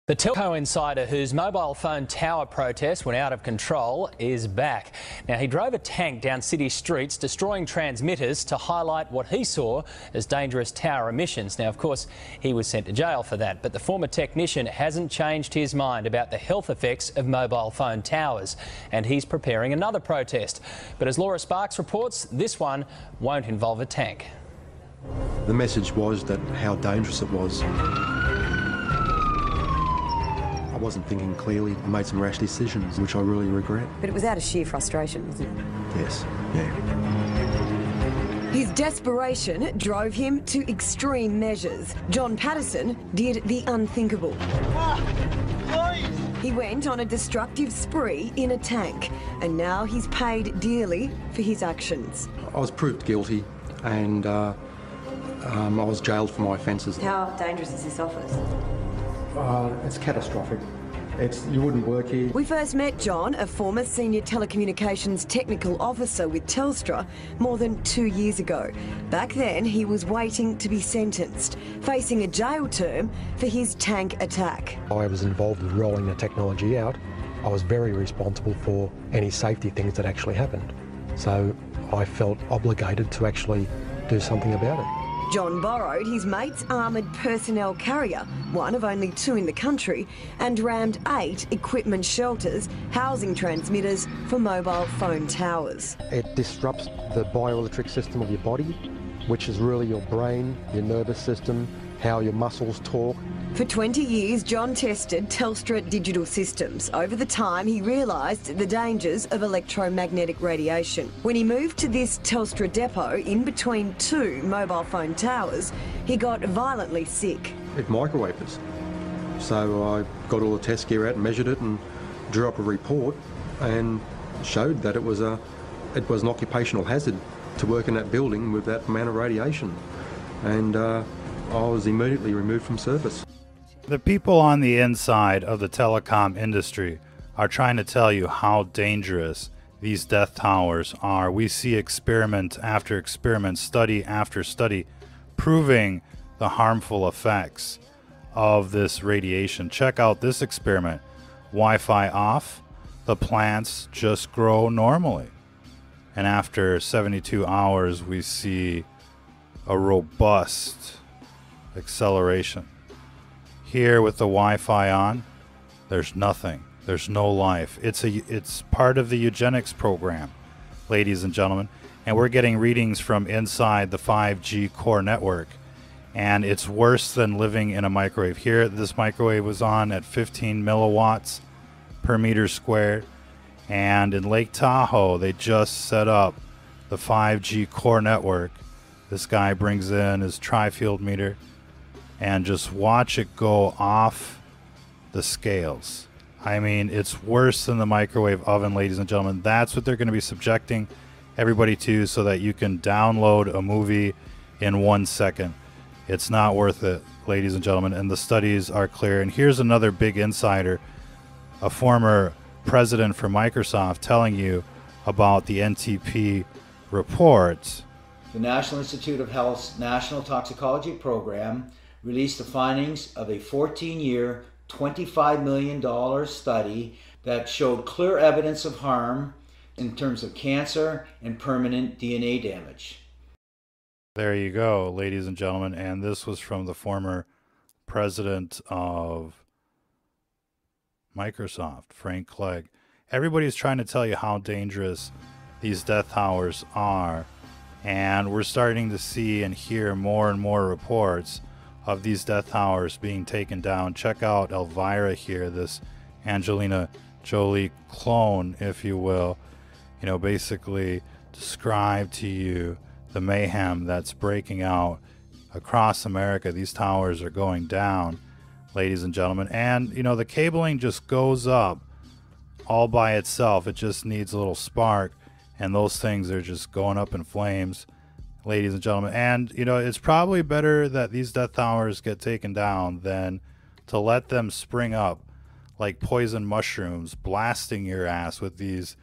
The telco insider whose mobile phone tower protest went out of control is back. Now, he drove a tank down city streets, destroying transmitters to highlight what he saw as dangerous tower emissions. Now, of course, he was sent to jail for that, but the former technician hasn't changed his mind about the health effects of mobile phone towers, and he's preparing another protest. But as Laura Sparks reports, this one won't involve a tank. The message was that how dangerous it was. I wasn't thinking clearly. I made some rash decisions, which I really regret. But it was out of sheer frustration, wasn't it? Yes, yeah. His desperation drove him to extreme measures. John Patterson did the unthinkable. He went on a destructive spree in a tank, and now he's paid dearly for his actions. I was proved guilty, and I was jailed for my offences. How dangerous is this office? It's catastrophic. You wouldn't work here. We first met John, a former senior telecommunications technical officer with Telstra, more than 2 years ago. Back then, he was waiting to be sentenced, facing a jail term for his tank attack. I was involved with rolling the technology out. I was very responsible for any safety things that actually happened. So I felt obligated to actually do something about it. John borrowed his mate's armoured personnel carrier, one of only 2 in the country, and rammed 8 equipment shelters housing transmitters for mobile phone towers. It disrupts the bioelectric system of your body, which is really your brain, your nervous system, how your muscles talk. For 20 years, John tested Telstra digital systems. Over the time, he realised the dangers of electromagnetic radiation. When he moved to this Telstra depot in between 2 mobile phone towers, he got violently sick. It microwaved us. So I got all the test gear out and measured it and drew up a report and showed that it was an occupational hazard to work in that building with that amount of radiation. And I was immediately removed from service. The people on the inside of the telecom industry are trying to tell you how dangerous these death towers are. We see experiment after experiment, study after study, proving the harmful effects of this radiation. Check out this experiment. Wi-Fi off, the plants just grow normally. And after 72 hours, we see a robust acceleration. Here with the Wi-Fi on, there's nothing. There's no life. It's part of the eugenics program, ladies and gentlemen. And we're getting readings from inside the 5G core network. And it's worse than living in a microwave. Here, this microwave was on at 15 milliwatts per meter squared. And in Lake Tahoe, they just set up the 5G core network. This guy brings in his tri-field meter and just watch it go off the scales. I mean, it's worse than the microwave oven, ladies and gentlemen. That's what they're going to be subjecting everybody to so that you can download a movie in 1 second. It's not worth it, ladies and gentlemen, and the studies are clear. And here's another big insider, a former president for Microsoft, telling you about the NTP report. The National Institute of Health's National Toxicology Program released the findings of a 14-year, $25 million study that showed clear evidence of harm in terms of cancer and permanent DNA damage. There you go, ladies and gentlemen, and this was from the former president of Microsoft, Frank Clegg. Everybody's trying to tell you how dangerous these death towers are, and we're starting to see and hear more and more reports of these death towers being taken down. Check out Elvira here, this Angelina Jolie clone, if you will, basically describe to you the mayhem that's breaking out across America. These towers are going down, ladies and gentlemen, and the cabling just goes up all by itself. It just needs a little spark, and those things are just going up in flames, ladies and gentlemen. And it's probably better that these death towers get taken down than to let them spring up like poison mushrooms, blasting your ass with these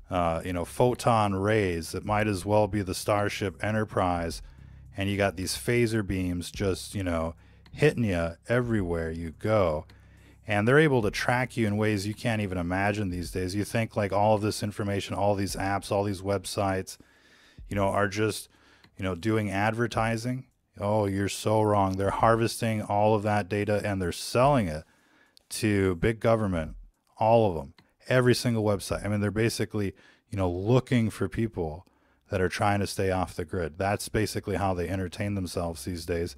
photon rays that might as well be the Starship Enterprise, and you got these phaser beams just hitting you everywhere you go. And they're able to track you in ways you can't even imagine these days. You think like all of this information, all these apps, all these websites, are just, doing advertising. Oh, you're so wrong. They're harvesting all of that data and they're selling it to big government, all of them, every single website. I mean, they're basically, looking for people that are trying to stay off the grid. That's basically how they entertain themselves these days.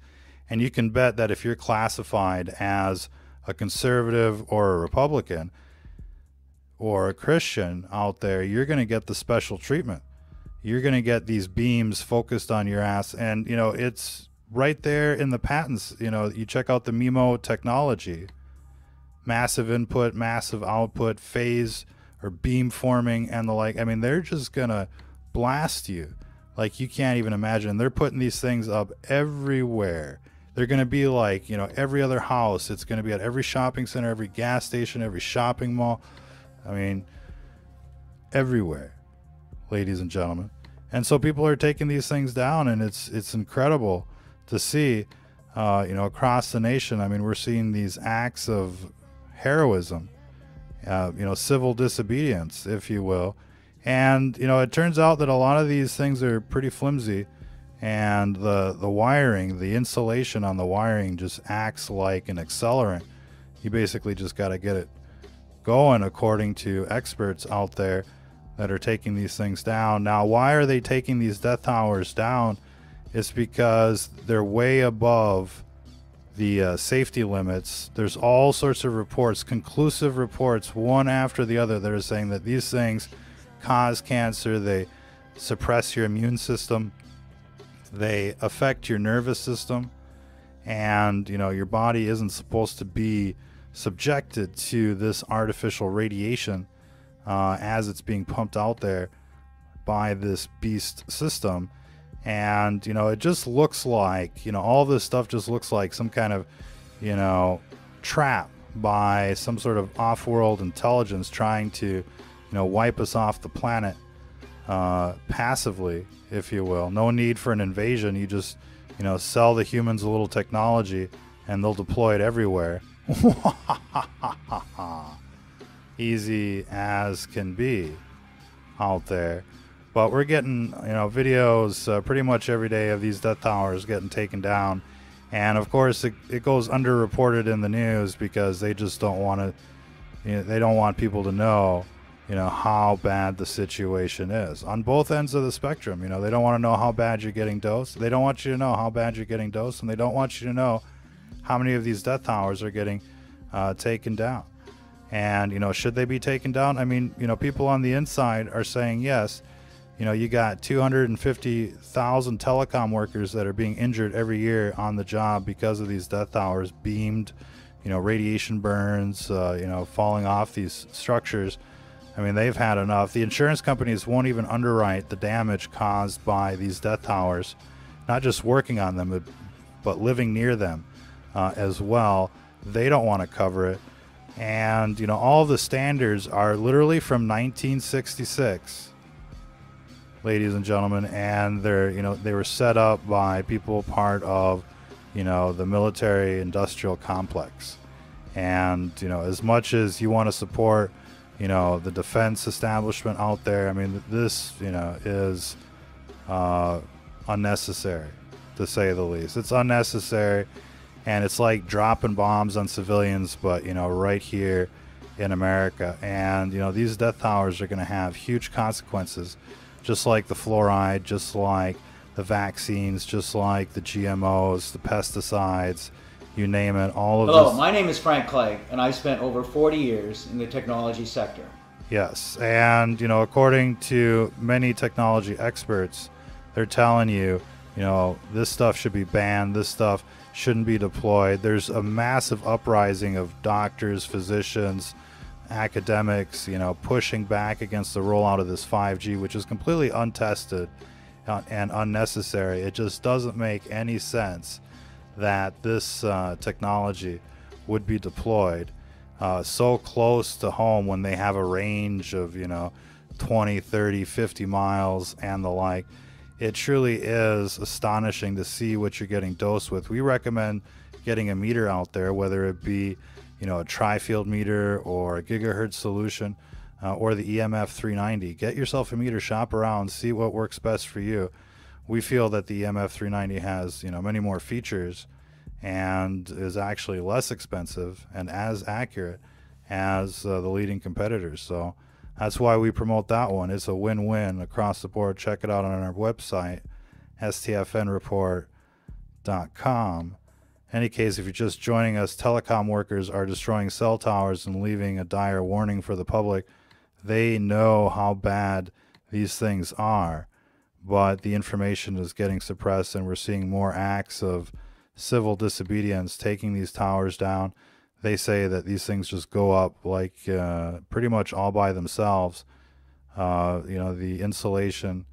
And you can bet that if you're classified as a conservative or a Republican or a Christian out there, you're going to get the special treatment. You're going to get these beams focused on your ass. And, it's right there in the patents. You check out the MIMO technology, massive input, massive output, phase or beam forming and the like. I mean, they're just going to blast you like you can't even imagine. They're putting these things up everywhere. They're going to be like, every other house. It's going to be at every shopping center, every gas station, every shopping mall. I mean, everywhere, ladies and gentlemen. And so people are taking these things down, and it's incredible to see, across the nation. I mean, we're seeing these acts of heroism, civil disobedience, if you will. And, it turns out that a lot of these things are pretty flimsy. And the wiring, the insulation on the wiring just acts like an accelerant. You basically just got to get it going, according to experts out there that are taking these things down. Now, why are they taking these death towers down? It's because they're way above the safety limits. There's all sorts of reports, conclusive reports, one after the other, that are saying that these things cause cancer, they suppress your immune system, they affect your nervous system, and your body isn't supposed to be subjected to this artificial radiation as it's being pumped out there by this beast system. And it just looks like, all this stuff just looks like some kind of trap by some sort of off-world intelligence trying to wipe us off the planet passively, if you will. No need for an invasion. You just, sell the humans a little technology and they'll deploy it everywhere. Easy as can be out there. But we're getting, videos pretty much every day of these death towers getting taken down. And of course, it goes underreported in the news because they just don't want to, they don't want people to know how bad the situation is on both ends of the spectrum. They don't want to know how bad you're getting dosed. They don't want you to know how bad you're getting dosed, and they don't want you to know how many of these death towers are getting taken down. And, should they be taken down? I mean, people on the inside are saying yes. You got 250,000 telecom workers that are being injured every year on the job because of these death towers, beamed, radiation burns, falling off these structures. I mean, they've had enough. The insurance companies won't even underwrite the damage caused by these death towers, not just working on them, but living near them as well. They don't want to cover it. And, all the standards are literally from 1966, ladies and gentlemen. And they're, they were set up by people part of, the military industrial complex. And, as much as you want to support the defense establishment out there, I mean, this, is unnecessary, to say the least. It's unnecessary, and it's like dropping bombs on civilians, but, right here in America. And, these death towers are going to have huge consequences, just like the fluoride, just like the vaccines, just like the GMOs, the pesticides, you name it, all of this. Hello, my name is Frank Clegg, and I've spent over 40 years in the technology sector. Yes, and according to many technology experts, they're telling you, this stuff should be banned, this stuff shouldn't be deployed. There's a massive uprising of doctors, physicians, academics, pushing back against the rollout of this 5G, which is completely untested and unnecessary. It just doesn't make any sense that this technology would be deployed so close to home when they have a range of 20, 30, 50 miles and the like. It truly is astonishing to see what you're getting dosed with. We recommend getting a meter out there, whether it be a tri-field meter or a gigahertz solution, or the EMF 390. Get yourself a meter, shop around, see what works best for you. We feel that the EMF 390 has, many more features and is actually less expensive and as accurate as the leading competitors. So that's why we promote that one. It's a win-win across the board. Check it out on our website, stfnreport.com. Any case, if you're just joining us, telecom workers are destroying cell towers and leaving a dire warning for the public. They know how bad these things are, but the information is getting suppressed, and we're seeing more acts of civil disobedience taking these towers down. They say that these things just go up like pretty much all by themselves. The insulation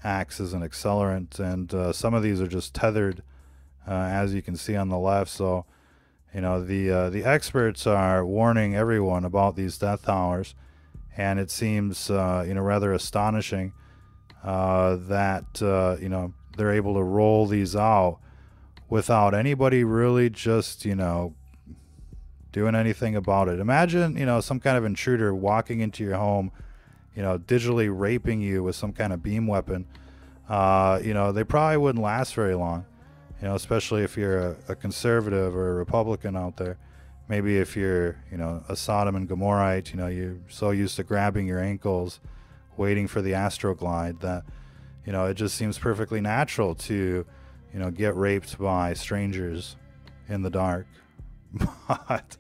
acts as an accelerant, and some of these are just tethered, as you can see on the left. So, the experts are warning everyone about these death towers, and it seems, rather astonishing that, they're able to roll these out without anybody really just, doing anything about it. Imagine, some kind of intruder walking into your home, digitally raping you with some kind of beam weapon. They probably wouldn't last very long, especially if you're a conservative or a Republican out there. Maybe if you're, a Sodom and Gomorrahite, you're so used to grabbing your ankles, waiting for the astroglide that, it just seems perfectly natural to, get raped by strangers in the dark. But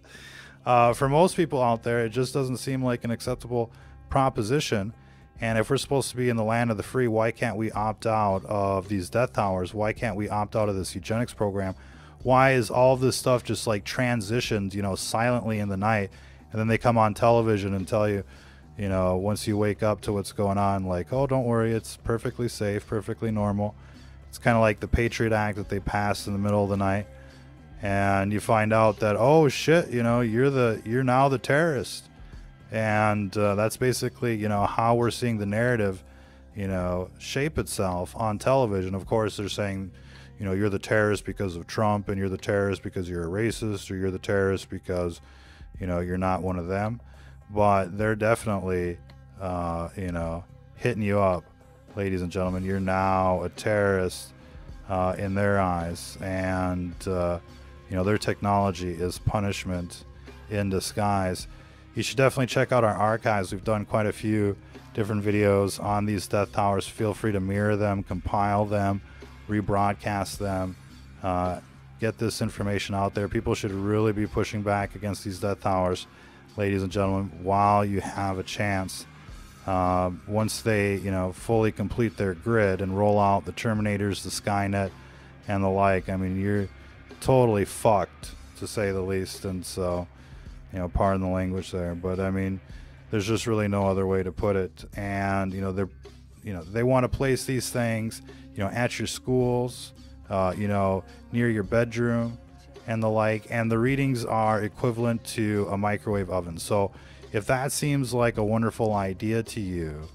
for most people out there, it just doesn't seem like an acceptable proposition. And if we're supposed to be in the land of the free, why can't we opt out of these death towers? Why can't we opt out of this eugenics program? Why is all this stuff just like transitioned, silently in the night, and then they come on television and tell you, once you wake up to what's going on, like, oh, don't worry, it's perfectly safe, perfectly normal. It's kind of like the Patriot Act that they passed in the middle of the night, and you find out that, oh shit, you're now the terrorist. And that's basically, how we're seeing the narrative, shape itself on television. Of course, they're saying, you're the terrorist because of Trump, and you're the terrorist because you're a racist, or you're the terrorist because, you're not one of them. But they're definitely, hitting you up, ladies and gentlemen. You're now a terrorist in their eyes, and, their technology is punishment in disguise. You should definitely check out our archives. We've done quite a few different videos on these death towers. Feel free to mirror them, compile them, rebroadcast them, get this information out there. People should really be pushing back against these death towers, ladies and gentlemen, while you have a chance. Once they, fully complete their grid and roll out the Terminators, the Skynet, and the like, you're totally fucked, to say the least. And so, pardon the language there, but there's just really no other way to put it. And they want to place these things, at your schools, near your bedroom and the like, and the readings are equivalent to a microwave oven. So if that seems like a wonderful idea to you,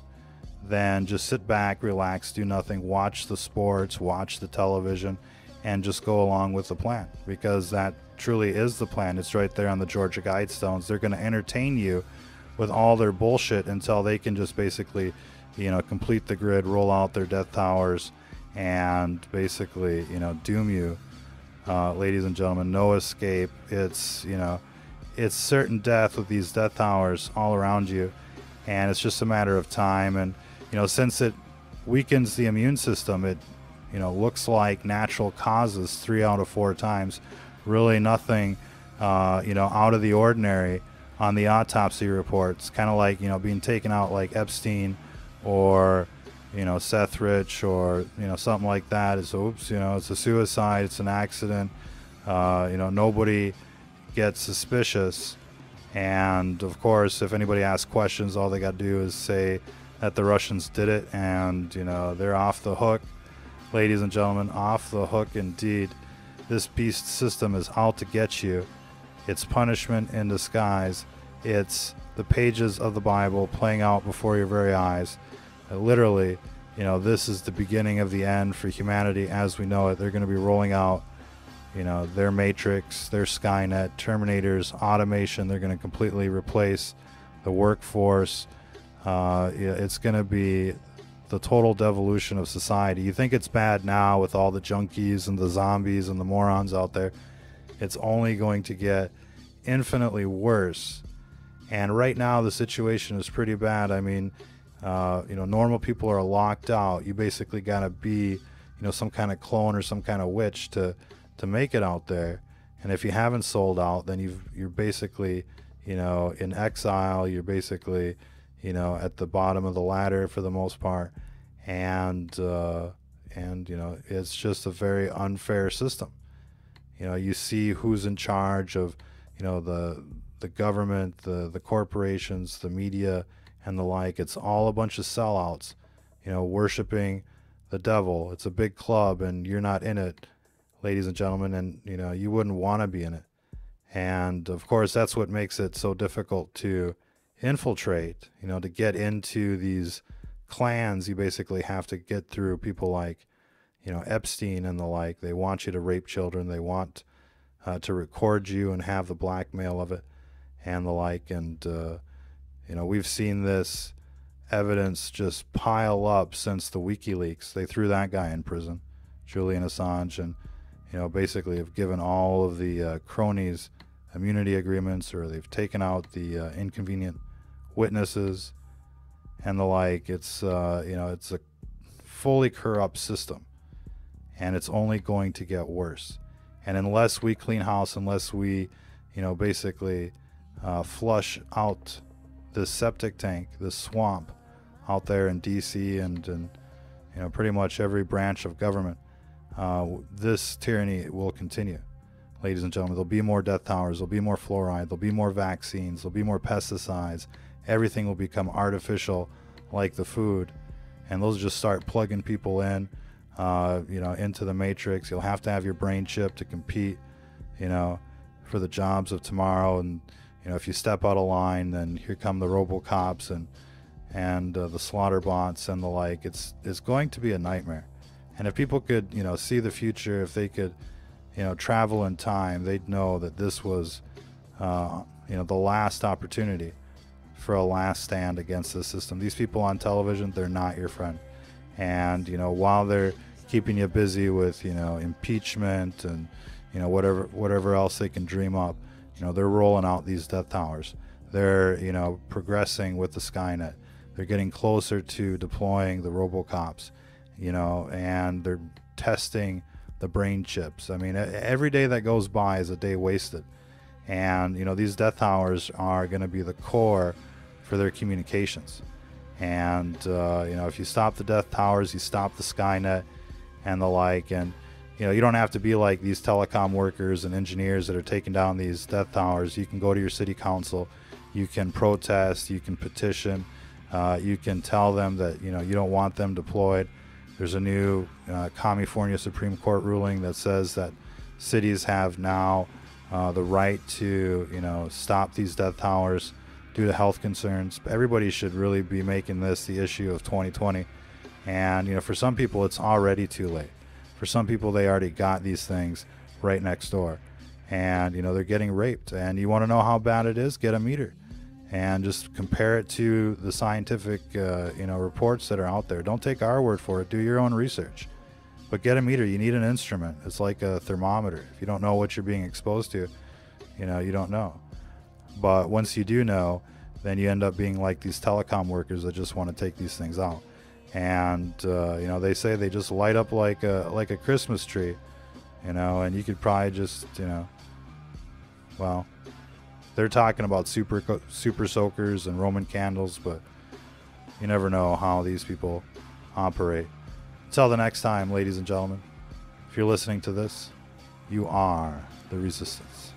then just sit back, relax, do nothing, watch the sports, watch the television, and just go along with the plan, because that truly is the plan. It's right there on the Georgia Guidestones. They're going to entertain you with all their bullshit until they can just basically, complete the grid, roll out their death towers, and basically, doom you, ladies and gentlemen. No escape. It's, it's certain death with these death towers all around you, and it's just a matter of time. And, since it weakens the immune system, it, looks like natural causes 3 out of 4 times. Really nothing, out of the ordinary on the autopsy reports. Kind of like, being taken out like Epstein or, Seth Rich or, something like that. It's, oops, it's a suicide, it's an accident. Nobody gets suspicious. And of course, if anybody asks questions, all they got to do is say that the Russians did it, and, they're off the hook. Ladies and gentlemen, off the hook indeed. This beast system is out to get you. It's punishment in disguise. It's the pages of the Bible playing out before your very eyes. Literally, this is the beginning of the end for humanity as we know it. They're going to be rolling out, their Matrix, their Skynet, Terminators, automation. They're going to completely replace the workforce. It's going to be the total devolution of society. You think it's bad now with all the junkies and the zombies and the morons out there. It's only going to get infinitely worse. And right now the situation is pretty bad. I mean, normal people are locked out. You basically got to be, some kind of clone or some kind of witch to make it out there. And if you haven't sold out, then you're basically, in exile. You're basically, at the bottom of the ladder for the most part. And it's just a very unfair system. You see who's in charge of, the government, the corporations, the media, and the like. It's all a bunch of sellouts, worshiping the devil. It's a big club, and you're not in it, ladies and gentlemen, and you wouldn't want to be in it. And of course, that's what makes it so difficult to infiltrate. To get into these clans, you basically have to get through people like Epstein and the like. They want you to rape children. They want to record you and have the blackmail of it and the like. And we've seen this evidence just pile up since the WikiLeaks. They threw that guy in prison, Julian Assange, and basically have given all of the cronies immunity agreements, or they've taken out the inconvenient witnesses and the like. It's it's a fully corrupt system, and it's only going to get worse. And unless we clean house, unless we basically flush out this septic tank, this swamp out there in DC and pretty much every branch of government, this tyranny will continue. Ladies and gentlemen, there'll be more death towers, there'll be more fluoride, there'll be more vaccines, there'll be more pesticides. Everything will become artificial, like the food, and those just start plugging people in, into the matrix. You'll have to have your brain chip to compete, for the jobs of tomorrow. And if you step out of line, then here come the RoboCops and the slaughter bots and the like. It's going to be a nightmare. And if people could, see the future, if they could, travel in time, they'd know that this was, the last opportunity for a last stand against the system. These people on television, they're not your friend. And, while they're keeping you busy with, impeachment and, whatever else they can dream up, they're rolling out these death towers. They're, progressing with the Skynet. They're getting closer to deploying the RoboCops, and they're testing the brain chips. I mean, every day that goes by is a day wasted. And, these death towers are going to be the core for their communications. And, if you stop the death towers, you stop the Skynet and the like. And, you don't have to be like these telecom workers and engineers that are taking down these death towers. You can go to your city council, you can protest, you can petition, you can tell them that, you don't want them deployed. There's a new California Supreme Court ruling that says that cities have now the right to, stop these death towers due to health concerns. Everybody should really be making this the issue of 2020. And, for some people, it's already too late. For some people, they already got these things right next door. And, they're getting raped. And you want to know how bad it is? Get a meter. And just compare it to the scientific, reports that are out there. Don't take our word for it. Do your own research. But get a meter. You need an instrument. It's like a thermometer. If you don't know what you're being exposed to, you don't know. But once you do know, then you end up being like these telecom workers that just want to take these things out. And, they say they just light up like a Christmas tree, and you could probably just, well, they're talking about super soakers and Roman candles, but you never know how these people operate. Until the next time, ladies and gentlemen, if you're listening to this, you are the resistance.